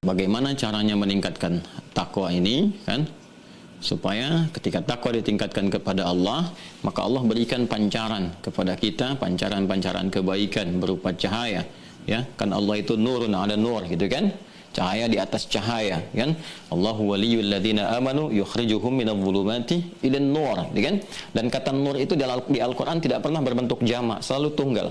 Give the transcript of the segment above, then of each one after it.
bagaimana caranya meningkatkan takwa ini, kan? Supaya ketika takwa ditingkatkan kepada Allah, maka Allah berikan pancaran kepada kita, pancaran-pancaran kebaikan berupa cahaya, ya. Kan Allah itu nurun ala nur, gitu kan? Cahaya di atas cahaya, kan? Allahu waliyul ladzina amanu yukhrijuhum minadh dhulumati ilan nur, gitu kan? Dan kata nur itu di Al-Qur'an tidak pernah berbentuk jamak, selalu tunggal.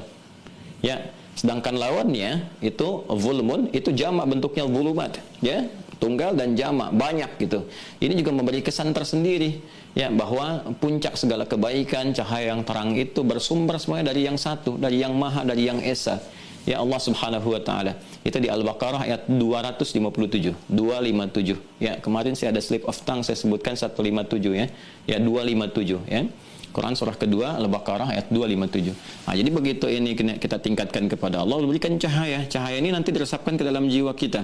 Ya, sedangkan lawannya itu zulmun, itu jamak bentuknya zulumat, ya. Tunggal dan jamak, banyak gitu. Ini juga memberi kesan tersendiri, ya, bahwa puncak segala kebaikan, cahaya yang terang itu bersumber semuanya dari yang satu, dari yang maha, dari yang esa, ya, Allah Subhanahu wa taala. Itu di Al-Baqarah ayat 257, 257. Ya, kemarin saya ada slip of tongue, saya sebutkan 157, ya. Ya, 257, ya. Quran surah kedua Al-Baqarah ayat 257. Nah, jadi begitu ini kita tingkatkan kepada Allah, berikan cahaya. Cahaya ini nanti diresapkan ke dalam jiwa kita,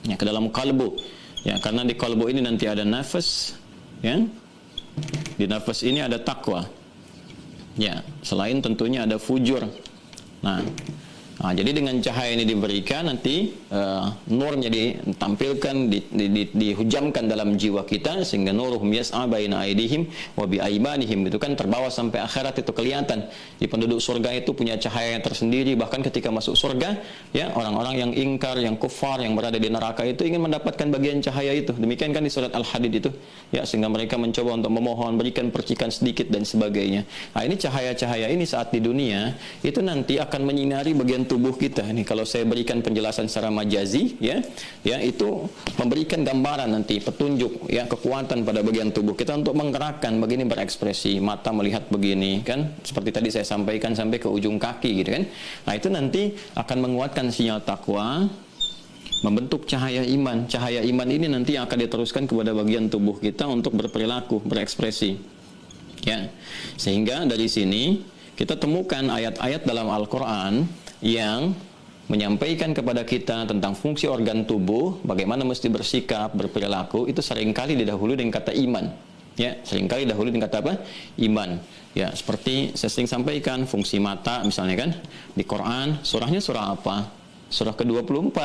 ya, ke dalam kalbu, ya, karena di kalbu ini nanti ada nafas, ya, di nafas ini ada takwa, ya, selain tentunya ada fujur. Nah, jadi dengan cahaya ini diberikan, nanti nurnya ditampilkan, dihujamkan dalam jiwa kita, sehingga nuruhum yas'a baina aydihim wa bi aymanihim, itu kan terbawa sampai akhirat, itu kelihatan. Di penduduk surga itu punya cahaya yang tersendiri, bahkan ketika masuk surga, ya, orang-orang yang ingkar, yang kufar, yang berada di neraka itu ingin mendapatkan bagian cahaya itu. Demikian kan di surat Al-Hadid itu, ya, sehingga mereka mencoba untuk memohon, berikan percikan sedikit dan sebagainya. Nah, ini cahaya-cahaya ini saat di dunia itu nanti akan menyinari bagian tubuh kita. Ini kalau saya berikan penjelasan secara majazi, ya, itu memberikan gambaran nanti, petunjuk, ya, kekuatan pada bagian tubuh kita untuk menggerakkan begini, berekspresi, mata melihat begini, kan, seperti tadi saya sampaikan sampai ke ujung kaki, gitu kan. Nah, itu nanti akan menguatkan sinyal takwa, membentuk cahaya iman. Cahaya iman ini nanti akan diteruskan kepada bagian tubuh kita untuk berperilaku, berekspresi, ya. Sehingga dari sini kita temukan ayat-ayat dalam Al-Quran yang menyampaikan kepada kita tentang fungsi organ tubuh, bagaimana mesti bersikap, berperilaku, itu seringkali didahului dengan kata iman, ya, seringkali didahului dengan kata apa? Iman, ya. Seperti saya sering sampaikan, fungsi mata misalnya, kan, di Quran, surahnya surah apa? Surah ke-24.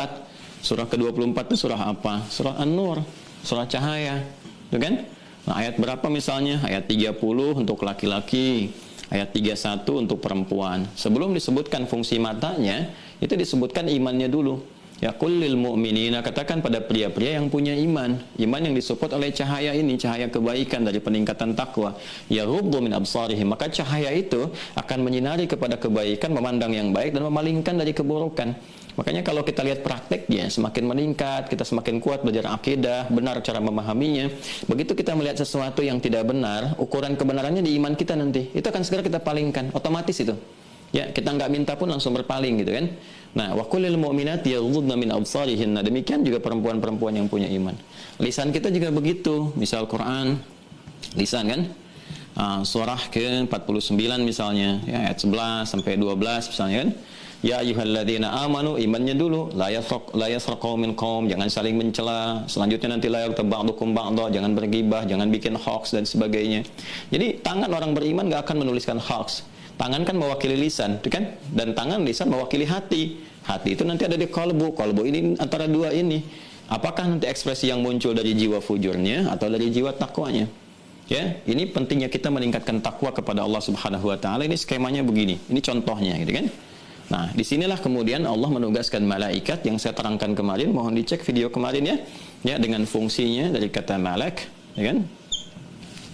Surah ke-24 itu surah apa? Surah An-Nur, surah cahaya, itu kan? Nah, ayat berapa misalnya? Ayat 30 untuk laki-laki, ayat 31 untuk perempuan. Sebelum disebutkan fungsi matanya, itu disebutkan imannya dulu. Ya, kullil mu'minina, katakan pada pria-pria yang punya iman. Iman yang disupport oleh cahaya ini, cahaya kebaikan dari peningkatan takwa. Ya ghuddu min absarihim, maka cahaya itu akan menyinari kepada kebaikan, memandang yang baik dan memalingkan dari keburukan. Makanya kalau kita lihat prakteknya semakin meningkat, kita semakin kuat belajar akidah, benar cara memahaminya. Begitu kita melihat sesuatu yang tidak benar, ukuran kebenarannya di iman kita nanti, itu akan segera kita palingkan, otomatis itu. Ya, kita nggak minta pun langsung berpaling, gitu kan. Nah, wa kullil mu'minati yaghuddna min absarihinna, demikian juga perempuan-perempuan yang punya iman. Lisan kita juga begitu, misal Quran, lisan, kan. Surah ke-49 misalnya, ya, ayat 11 sampai 12 misalnya, kan. Ya ayyuhalladzina amanu, imannya dulu, la yasraq qaumin qaum, jangan saling mencela. Selanjutnya nanti la yaghtab ba'dukum ba'dha, jangan bergibah, jangan bikin hoax dan sebagainya. Jadi tangan orang beriman enggak akan menuliskan hoax. Tangan kan mewakili lisan, kan? Dan tangan, lisan mewakili hati. Hati itu nanti ada di kalbu. Kalbu ini antara dua ini. Apakah nanti ekspresi yang muncul dari jiwa fujurnya atau dari jiwa takwanya? Ya, ini pentingnya kita meningkatkan takwa kepada Allah Subhanahu wa taala. Ini skemanya begini. Ini contohnya, gitu kan? Nah, disinilah kemudian Allah menugaskan malaikat yang saya terangkan kemarin. Mohon dicek video kemarin, ya. Ya, dengan fungsinya dari kata malak, ya kan?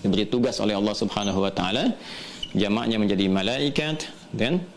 Diberi tugas oleh Allah Subhanahu wa taala, jamaknya menjadi malaikat, dan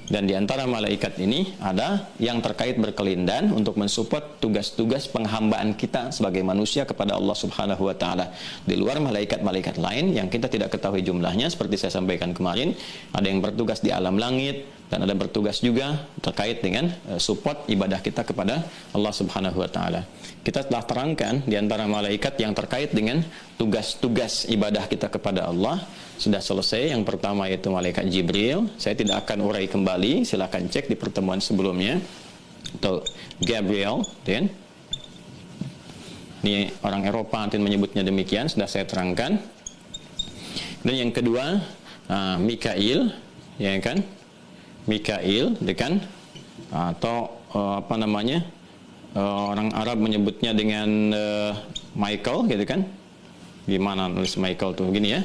di antara malaikat ini ada yang terkait berkelindan untuk mensupport tugas-tugas penghambaan kita sebagai manusia kepada Allah Subhanahu wa taala. Di luar malaikat-malaikat lain yang kita tidak ketahui jumlahnya, seperti saya sampaikan kemarin, ada yang bertugas di alam langit dan ada bertugas juga terkait dengan support ibadah kita kepada Allah Subhanahu wa taala. Kita telah terangkan di antara malaikat yang terkait dengan tugas-tugas ibadah kita kepada Allah sudah selesai. Yang pertama yaitu malaikat Jibril. Saya tidak akan urai kembali, silakan cek di pertemuan sebelumnya. Atau Gabriel, dan ini orang Eropa nanti menyebutnya demikian, sudah saya terangkan. Dan yang kedua Mikail, ya kan? Mikail, kan? Atau apa namanya? orang Arab menyebutnya dengan Michael gitu kan. Gimana nulis Michael tuh? Gini ya.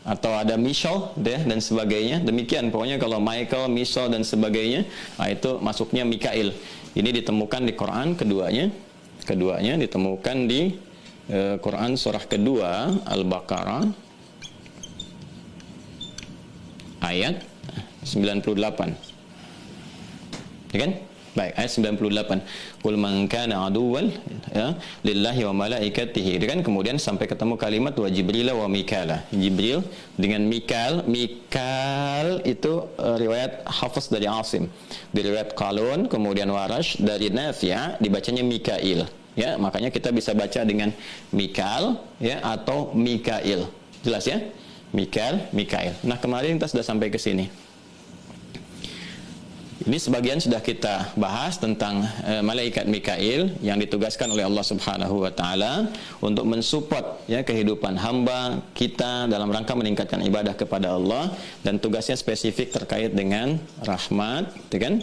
Atau ada Michel dan sebagainya. Demikian pokoknya kalau Michael, Michel dan sebagainya, itu masuknya Mikail. Ini ditemukan di Quran keduanya ditemukan di Quran surah kedua Al-Baqarah ayat 98. Ya kan? Baik, ayat 98. Qul man kana aduwwan lillahi wa malaikatihi. Kan kemudian sampai ketemu kalimat wa Jibril wa Mikala. Jibril dengan Mikal. Mikal itu riwayat Hafiz dari Asim. Di riwayat Qalun kemudian Warash dari Nafi' dibacanya Mikail. Ya, makanya kita bisa baca dengan Mikal ya atau Mikail. Jelas ya? Mikail. Nah, kemarin kita sudah sampai ke sini. Ini sebagian sudah kita bahas tentang malaikat Mikail yang ditugaskan oleh Allah Subhanahu wa taala untuk mensupport ya kehidupan hamba kita dalam rangka meningkatkan ibadah kepada Allah, dan tugasnya spesifik terkait dengan rahmat, gitu kan?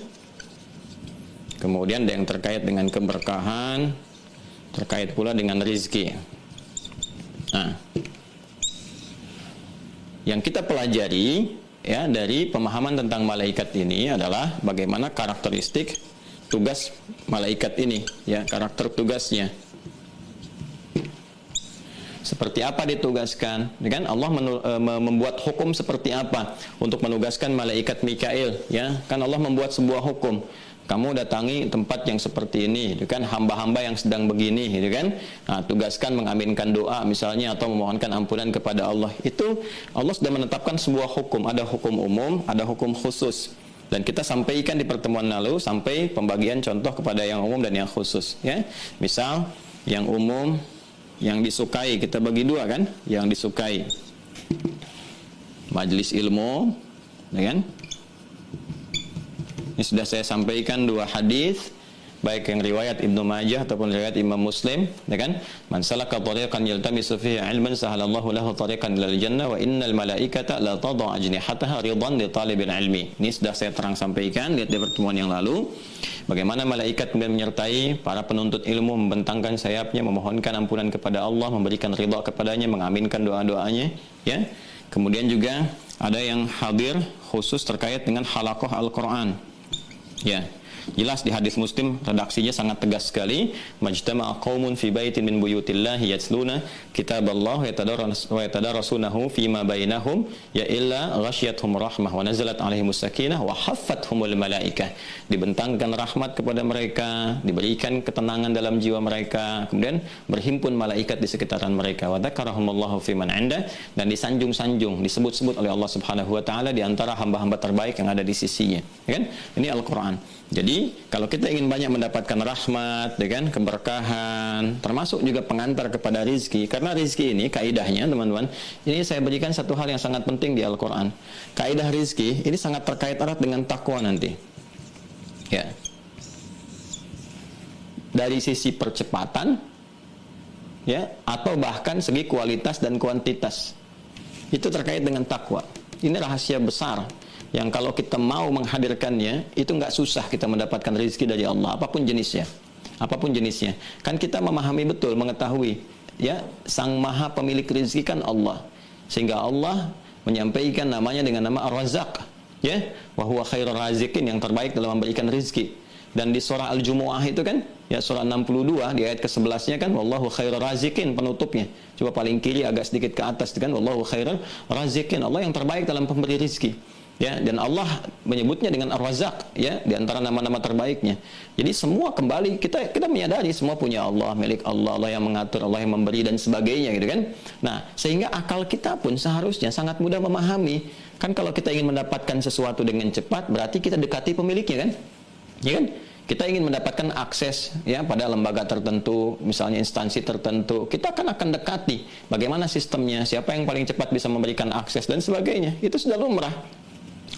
Kemudian ada yang terkait dengan keberkahan, terkait pula dengan rizki. Nah, yang kita pelajari ya dari pemahaman tentang malaikat ini adalah bagaimana karakteristik tugas malaikat ini, ya, karakter tugasnya. Seperti apa ditugaskan? Kan Allah membuat hukum seperti apa untuk menugaskan malaikat Mikail, ya? Kan Allah membuat sebuah hukum. Kamu datangi tempat yang seperti ini, gitu kan, hamba-hamba yang sedang begini, gitu kan. Nah, tugaskan mengaminkan doa misalnya atau memohonkan ampunan kepada Allah. Itu Allah sudah menetapkan sebuah hukum, ada hukum umum, ada hukum khusus. Dan kita sampaikan di pertemuan lalu sampai pembagian contoh kepada yang umum dan yang khusus, ya. Misal yang umum, yang disukai kita bagi dua kan, yang disukai majelis ilmu, ya kan? Ini sudah saya sampaikan dua hadis, baik yang riwayat Ibnu Majah ataupun riwayat Imam Muslim, ya kan? Man salaka tariqan yaltamisu fihi ilman sahalallahu lahu tariqan ilal jannah wa innal malaikata la tad'u ajnihataha ridan li talibil ilmi. Ini sudah saya terang sampaikan lihat di pertemuan yang lalu. Bagaimana malaikat kemudian menyertai para penuntut ilmu, membentangkan sayapnya, memohonkan ampunan kepada Allah, memberikan ridha kepadanya, mengaminkan doa-doanya, ya. Kemudian juga ada yang hadir khusus terkait dengan halaqah Al-Qur'an. Ya, jelas di hadis Muslim redaksinya sangat tegas sekali. Majtama'a qaumun fi baitin min buyutillahi yatluna kitaballah wa yatadarasunahu fima bainahum ya illa ghasyiyatuhum rahmah wa nazalat alaihimus sakinah wa haffathumul malaikah. Dibentangkan rahmat kepada mereka, diberikan ketenangan dalam jiwa mereka, kemudian berhimpun malaikat di sekitaran mereka. Wa dzakarahumullahu fiman 'inda, dan disanjung-sanjung, disebut-sebut oleh Allah Subhanahu wa taala di antara hamba-hamba terbaik yang ada di sisinya. Ya kan? Ini Al-Qur'an. Jadi kalau kita ingin banyak mendapatkan rahmat, ya kan, keberkahan, termasuk juga pengantar kepada rizki. Karena rizki ini kaidahnya teman-teman, ini saya berikan satu hal yang sangat penting di Al-Quran. Kaidah rizki ini sangat terkait erat dengan takwa nanti. Ya. Dari sisi percepatan, ya, atau bahkan segi kualitas dan kuantitas, itu terkait dengan takwa. Ini rahasia besar yang kalau kita mau menghadirkannya, itu nggak susah kita mendapatkan rezeki dari Allah, apapun jenisnya. Kan kita memahami betul, mengetahui, ya, Sang Maha Pemilik rezeki kan Allah. Sehingga Allah menyampaikan namanya dengan nama Ar-Razzaq, ya, wa huwa khairur raziqin, yang terbaik dalam memberikan rezeki. Dan di surah Al-Jumu'ah itu kan, ya, surah 62 di ayat ke-11-nya kan, wallahu khairur raziqin, penutupnya. Coba paling kiri agak sedikit ke atas kan, wallahu khairur raziqin, Allah yang terbaik dalam pemberi rezeki. Ya, dan Allah menyebutnya dengan Ar-Razzaq, ya, di antara nama-nama terbaiknya. Jadi semua kembali kita menyadari semua punya Allah, milik Allah, Allah yang mengatur, Allah yang memberi dan sebagainya, gitu kan. Nah, sehingga akal kita pun seharusnya sangat mudah memahami. Kan kalau kita ingin mendapatkan sesuatu dengan cepat, berarti kita dekati pemiliknya kan? Ya kan? Kita ingin mendapatkan akses, ya, pada lembaga tertentu, misalnya instansi tertentu, kita akan dekati bagaimana sistemnya, siapa yang paling cepat bisa memberikan akses dan sebagainya. Itu sudah lumrah,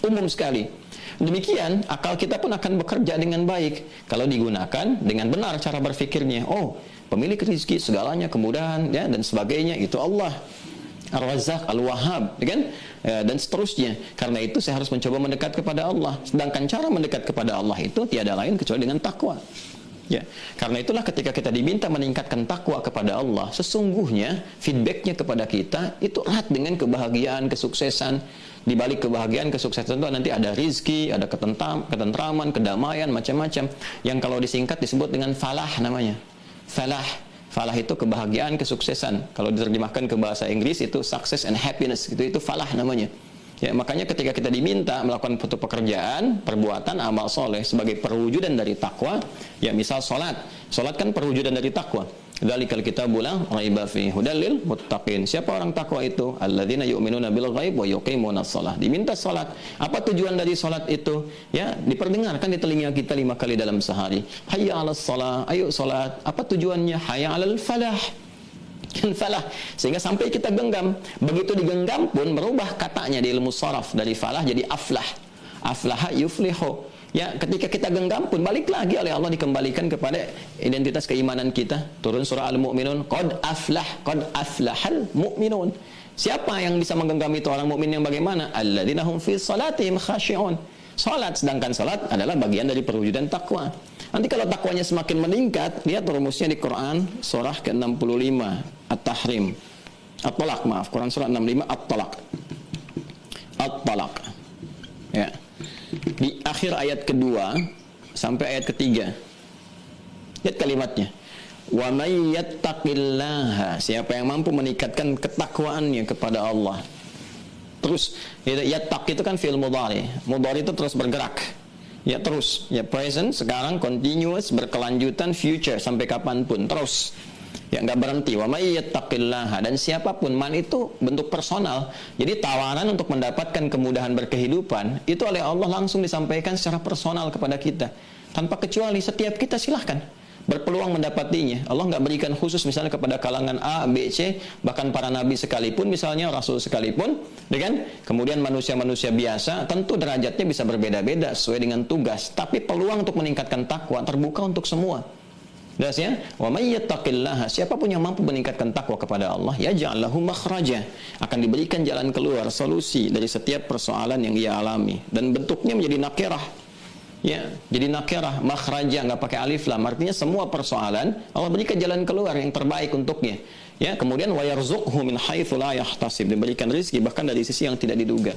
umum sekali. Demikian akal kita pun akan bekerja dengan baik kalau digunakan dengan benar cara berfikirnya. Oh, pemilik rezeki segalanya, kemudahan, ya, dan sebagainya itu Allah Ar-Razzaq, Al-Wahhab, ya kan? Dan seterusnya. Karena itu saya harus mencoba mendekat kepada Allah. Sedangkan cara mendekat kepada Allah itu tiada lain kecuali dengan takwa. Ya, karena itulah ketika kita diminta meningkatkan takwa kepada Allah, sesungguhnya feedbacknya kepada kita itu erat dengan kebahagiaan, kesuksesan. Di balik kebahagiaan, kesuksesan itu nanti ada rizki, ada ketentraman, kedamaian, macam-macam. Yang kalau disingkat disebut dengan falah namanya. Falah. Falah itu kebahagiaan, kesuksesan. Kalau diterjemahkan ke bahasa Inggris itu success and happiness. Itu falah namanya. Ya, makanya ketika kita diminta melakukan suatu pekerjaan, perbuatan, amal soleh sebagai perwujudan dari takwa, ya misal sholat. Sholat kan perwujudan dari takwa. Dzalikal kitabul la raiba fihi hudal lil muttaqin. Siapa orang takwa itu? Alladzina yu'minuna bil ghaib wa yuqimunas shalah. Diminta salat. Apa tujuan dari salat itu? Ya, diperdengarkan di telinga kita 5 kali dalam sehari. Hayya 'alas shalah, ayo salat. Apa tujuannya? Hayya 'alal falah. Falah, sehingga sampai kita genggam. Begitu digenggam pun berubah katanya di ilmu sharaf dari falah jadi aflah. Aflaha yuflihu. Ya, ketika kita genggam pun balik lagi oleh Allah dikembalikan kepada identitas keimanan kita. Turun surah Al-Mu'minun, qad aflahal mu'minun. Siapa yang bisa menggenggam itu orang mukmin yang bagaimana? Alladzina hum fi salatihim khashi'un. Salat, sedangkan salat adalah bagian dari perwujudan takwa. Nanti kalau takwanya semakin meningkat, lihat rumusnya di Quran surah ke-65 At-Tahrim. At-Talaq, maaf, Quran surah 65 At-Talaq. At-Talaq. Ya. Di akhir ayat kedua sampai ayat ketiga, lihat kalimatnya, wa may yattaqillaha, siapa yang mampu meningkatkan ketakwaannya kepada Allah. Terus yattaqi itu kan fi'il mudhari. Mudhari itu terus bergerak, ya terus, ya present, sekarang, continuous, berkelanjutan, future, sampai kapanpun terus, ya nggak berhenti. Wa may yattaqillaha, dan siapapun, man itu bentuk personal. Jadi tawaran untuk mendapatkan kemudahan berkehidupan itu oleh Allah langsung disampaikan secara personal kepada kita, tanpa kecuali. Setiap kita silahkan berpeluang mendapatinya. Allah nggak berikan khusus misalnya kepada kalangan A, B, C, bahkan para nabi sekalipun, misalnya rasul sekalipun, kan? Kemudian manusia-manusia biasa, tentu derajatnya bisa berbeda-beda sesuai dengan tugas, tapi peluang untuk meningkatkan takwa terbuka untuk semua. Jelas ya? Wa may yattaqillaha, siapapun yang mampu meningkatkan takwa kepada Allah, yaj'al lahu makhraja, akan diberikan jalan keluar, solusi dari setiap persoalan yang ia alami, dan bentuknya menjadi nakirah. Ya, jadi nakirah, makhraja, enggak pakai alif lam, artinya semua persoalan Allah berikan jalan keluar yang terbaik untuknya. Ya, kemudian wa yarzuqhu min haitsu la yahtasib, diberikan rezeki bahkan dari sisi yang tidak diduga.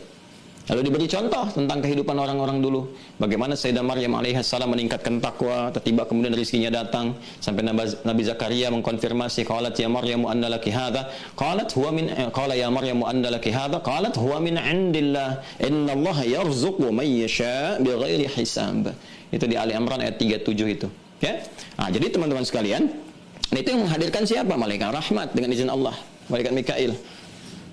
Lalu diberi contoh tentang kehidupan orang-orang dulu. Bagaimana Sayyidah Maryam alaihissalam meningkatkan takwa, tiba kemudian rezekinya datang. Sampai Nabi Zakaria mengkonfirmasi, qalat ya Maryam anna laki hadza? Qalat huwa min qala ya Maryam anna laki hadza? Qalat huwa min indillah. Innallaha yarzuqu man yasha' bighairi hisab. Itu di Ali Imran ayat 37 itu. Ya. Nah, jadi teman-teman sekalian, itu yang menghadirkan siapa? Malaikat rahmat dengan izin Allah, malaikat Mikail.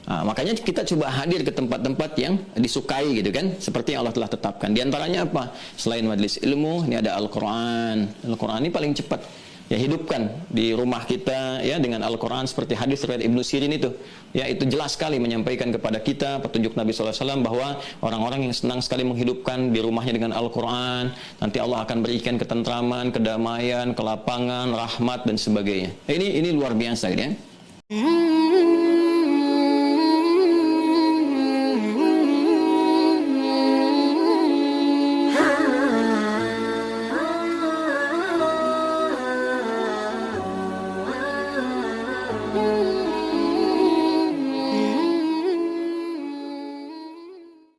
Nah, makanya kita coba hadir ke tempat-tempat yang disukai gitu kan, seperti yang Allah telah tetapkan. Di antaranya apa? Selain majelis ilmu, ini ada Al-Quran. Al-Quran ini paling cepat. Ya, hidupkan di rumah kita ya dengan Al-Quran, seperti hadis riwayat Ibnu Sirin itu. Ya, itu jelas sekali menyampaikan kepada kita petunjuk Nabi SAW bahwa orang-orang yang senang sekali menghidupkan di rumahnya dengan Al-Quran, nanti Allah akan berikan ketentraman, kedamaian, kelapangan, rahmat dan sebagainya. Ini luar biasa gitu ya.